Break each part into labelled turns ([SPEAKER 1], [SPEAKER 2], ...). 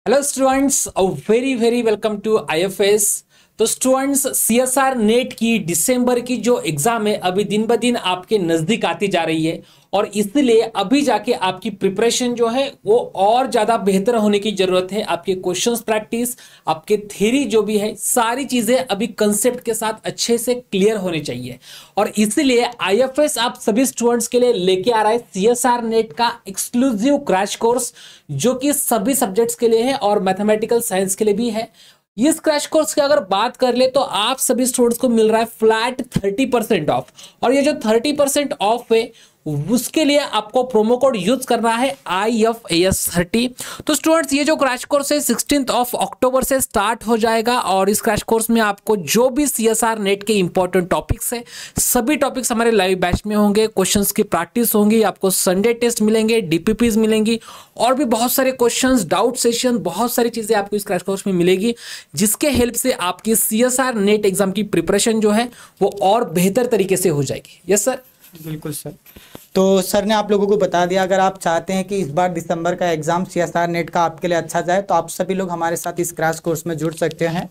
[SPEAKER 1] Hello students, very very welcome to IFS. तो students, CSR NET की दिसंबर की जो एग्जाम है अभी दिन ब दिन आपके नजदीक आती जा रही है और इसलिए अभी जाके आपकी प्रिपरेशन जो है वो और ज्यादा बेहतर होने की जरूरत है। आपके क्वेश्चंस प्रैक्टिस, आपके थ्योरी जो भी है, सारी चीजें अभी कंसेप्ट के साथ अच्छे से क्लियर होने चाहिए और इसलिए आईएफएस आप सभी स्टूडेंट्स के लिए लेके आ रहा है सीएसआर नेट का एक्सक्लूसिव क्रैश कोर्स, जो कि सभी सब्जेक्ट्स के लिए है और मैथमेटिकल साइंस के लिए भी है। इस क्रैश कोर्स की अगर बात कर ले तो आप सभी स्टूडेंट्स को मिल रहा है फ्लैट 30% ऑफ, और ये जो 30% ऑफ है उसके लिए आपको प्रोमो कोड यूज करना है IFAS30। तो स्टूडेंट्स, ये जो क्रैश कोर्स है 16 अक्टूबर से स्टार्ट हो जाएगा और इस क्रैश कोर्स में आपको जो भी सीएसआर नेट के इंपॉर्टेंट टॉपिक्स है सभी टॉपिक्स हमारे लाइव बैच में होंगे। क्वेश्चंस की प्रैक्टिस होंगी, आपको संडे टेस्ट मिलेंगे, डीपीपीज मिलेंगी और भी बहुत सारे क्वेश्चंस, डाउट सेशन, बहुत सारी चीजें आपको इस क्रैश कोर्स में मिलेगी, जिसके हेल्प से आपकी सीएसआर नेट एग्जाम की प्रिपरेशन जो है वो और बेहतर तरीके से हो जाएगी। यस सर,
[SPEAKER 2] बिल्कुल सर। तो सर ने आप लोगों को बता दिया, अगर आप चाहते हैं कि इस बार दिसंबर का एग्जाम सीएसआर नेट का आपके लिए अच्छा जाए तो आप सभी लोग हमारे साथ इस क्रैश कोर्स में जुड़ सकते हैं,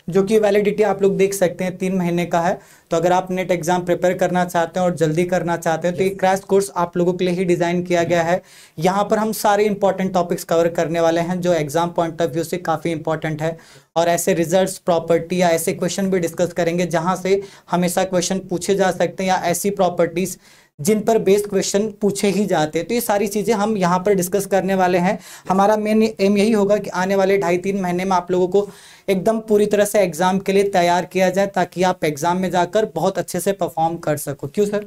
[SPEAKER 2] जो कि वैलिडिटी आप लोग देख सकते हैं 3 महीने का है। तो अगर आप नेट एग्जाम प्रिपेयर करना चाहते हैं और जल्दी करना चाहते हैं तो ये क्रैश कोर्स आप लोगों के लिए ही डिज़ाइन किया गया है। यहाँ पर हम सारे इंपॉर्टेंट टॉपिक्स कवर करने वाले हैं जो एग्जाम पॉइंट ऑफ व्यू से काफ़ी इंपॉर्टेंट है, और ऐसे रिजल्ट्स, प्रॉपर्टी या ऐसे क्वेश्चन भी डिस्कस करेंगे जहाँ से हमेशा क्वेश्चन पूछे जा सकते हैं, या ऐसी प्रॉपर्टीज़ जिन पर बेस्ड क्वेश्चन पूछे ही जाते हैं। तो ये सारी चीज़ें हम यहाँ पर डिस्कस करने वाले हैं। हमारा मेन एम यही होगा कि आने वाले 2.5-3 महीने में आप लोगों को एकदम पूरी तरह से एग्जाम के लिए तैयार किया जाए, ताकि आप एग्जाम में जाकर बहुत अच्छे से परफॉर्म कर सको। क्यों सर?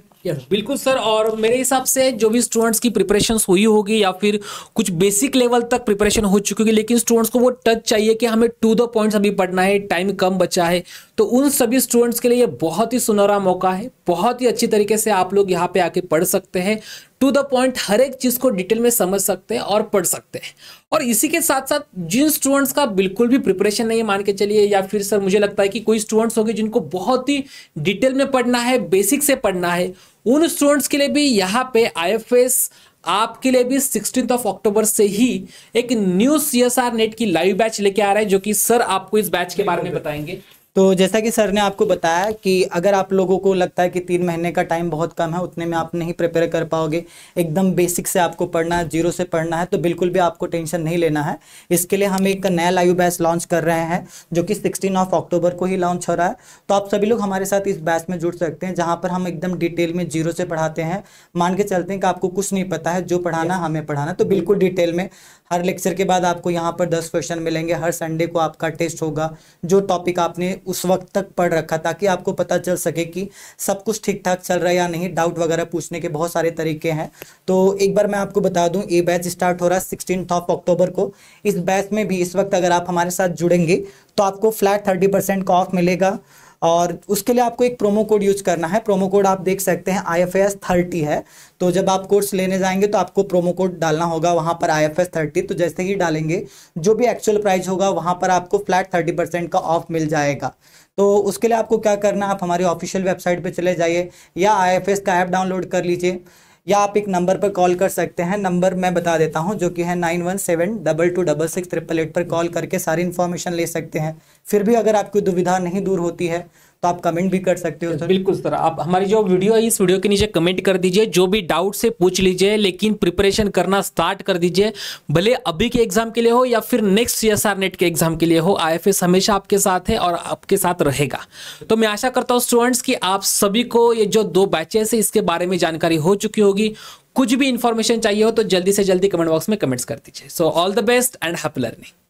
[SPEAKER 1] बिल्कुल सर। और मेरे हिसाब से जो भी स्टूडेंट्स की प्रिपरेशन हुई होगी या फिर कुछ बेसिक लेवल तक प्रिपरेशन हो चुकी होगी, लेकिन स्टूडेंट्स को वो टच चाहिए कि हमें टू द पॉइंट्स अभी पढ़ना है, टाइम कम बचा है, तो उन सभी स्टूडेंट्स के लिए ये बहुत ही सुनहरा मौका है। बहुत ही अच्छी तरीके से आप लोग यहाँ पे आके पढ़ सकते हैं, टू द पॉइंट हर एक चीज को डिटेल में समझ सकते हैं और पढ़ सकते हैं। और इसी के साथ साथ जिन स्टूडेंट्स का बिल्कुल भी प्रिपरेशन नहीं है, मान के चलिए, या फिर सर मुझे लगता है कि कोई स्टूडेंट्स होंगे जिनको बहुत ही डिटेल में पढ़ना है, बेसिक से पढ़ना है, उन स्टूडेंट्स के लिए भी यहाँ पे आईएफएस आपके लिए भी 16 अक्टूबर से ही एक न्यू सीएसआर नेट की लाइव बैच लेके आ रहा है, जो कि सर आपको इस बैच के बारे में बताएंगे।
[SPEAKER 2] तो जैसा कि सर ने आपको बताया कि अगर आप लोगों को लगता है कि 3 महीने का टाइम बहुत कम है, उतने में आप नहीं प्रिपेयर कर पाओगे, एकदम बेसिक से आपको पढ़ना है, जीरो से पढ़ना है, तो बिल्कुल भी आपको टेंशन नहीं लेना है। इसके लिए हम एक नया लाइव बैच लॉन्च कर रहे हैं, जो कि 16 अक्टूबर को ही लॉन्च हो रहा है। तो आप सभी लोग हमारे साथ इस बैच में जुड़ सकते हैं, जहाँ पर हम एकदम डिटेल में जीरो से पढ़ाते हैं। मान के चलते हैं कि आपको कुछ नहीं पता है, जो पढ़ाना हमें पढ़ाना, तो बिल्कुल डिटेल में हर लेक्चर के बाद आपको यहाँ पर 10 क्वेश्चन मिलेंगे। हर संडे को आपका टेस्ट होगा, जो टॉपिक आपने उस वक्त तक पढ़ रखा, ताकि आपको पता चल सके कि सब कुछ ठीक ठाक चल रहा है या नहीं। डाउट वगैरह पूछने के बहुत सारे तरीके हैं। तो एक बार मैं आपको बता दूं, ये बैच स्टार्ट हो रहा है 16 अक्टूबर को। इस बैच में भी इस वक्त अगर आप हमारे साथ जुड़ेंगे तो आपको फ्लैट 30% का ऑफ मिलेगा, और उसके लिए आपको एक प्रोमो कोड यूज करना है। प्रोमो कोड आप देख सकते हैं IFAS30 है। तो जब आप कोर्स लेने जाएंगे तो आपको प्रोमो कोड डालना होगा वहाँ पर IFAS30। तो जैसे ही डालेंगे, जो भी एक्चुअल प्राइस होगा वहाँ पर आपको फ्लैट 30% का ऑफ मिल जाएगा। तो उसके लिए आपको क्या करना है, आप हमारी ऑफिशियल वेबसाइट पे चले जाइए, या IFAS का ऐप डाउनलोड कर लीजिए, या आप एक नंबर पर कॉल कर सकते हैं। नंबर मैं बता देता हूं, जो कि है 9172266888 पर कॉल करके सारी इन्फॉर्मेशन ले सकते हैं। फिर भी अगर आपकी दुविधा नहीं दूर होती है तो आप कमेंट भी कर सकते हो सर।
[SPEAKER 1] बिल्कुल सर, आप हमारी जो वीडियो है इस वीडियो के नीचे कमेंट कर दीजिए, जो भी डाउट से पूछ लीजिए, लेकिन प्रिपरेशन करना स्टार्ट कर दीजिए। भले अभी के एग्जाम के लिए हो या फिर नेक्स्ट सीएसआर नेट के एग्जाम के लिए हो, आईएफएस हमेशा आपके साथ है और आपके साथ रहेगा। तो मैं आशा करता हूँ स्टूडेंट्स कि आप सभी को ये जो 2 बैचेस है इसके बारे में जानकारी हो चुकी होगी। कुछ भी इंफॉर्मेशन चाहिए हो तो जल्दी से जल्दी कमेंट बॉक्स में कमेंट्स कर दीजिए। So all the best and happy learning.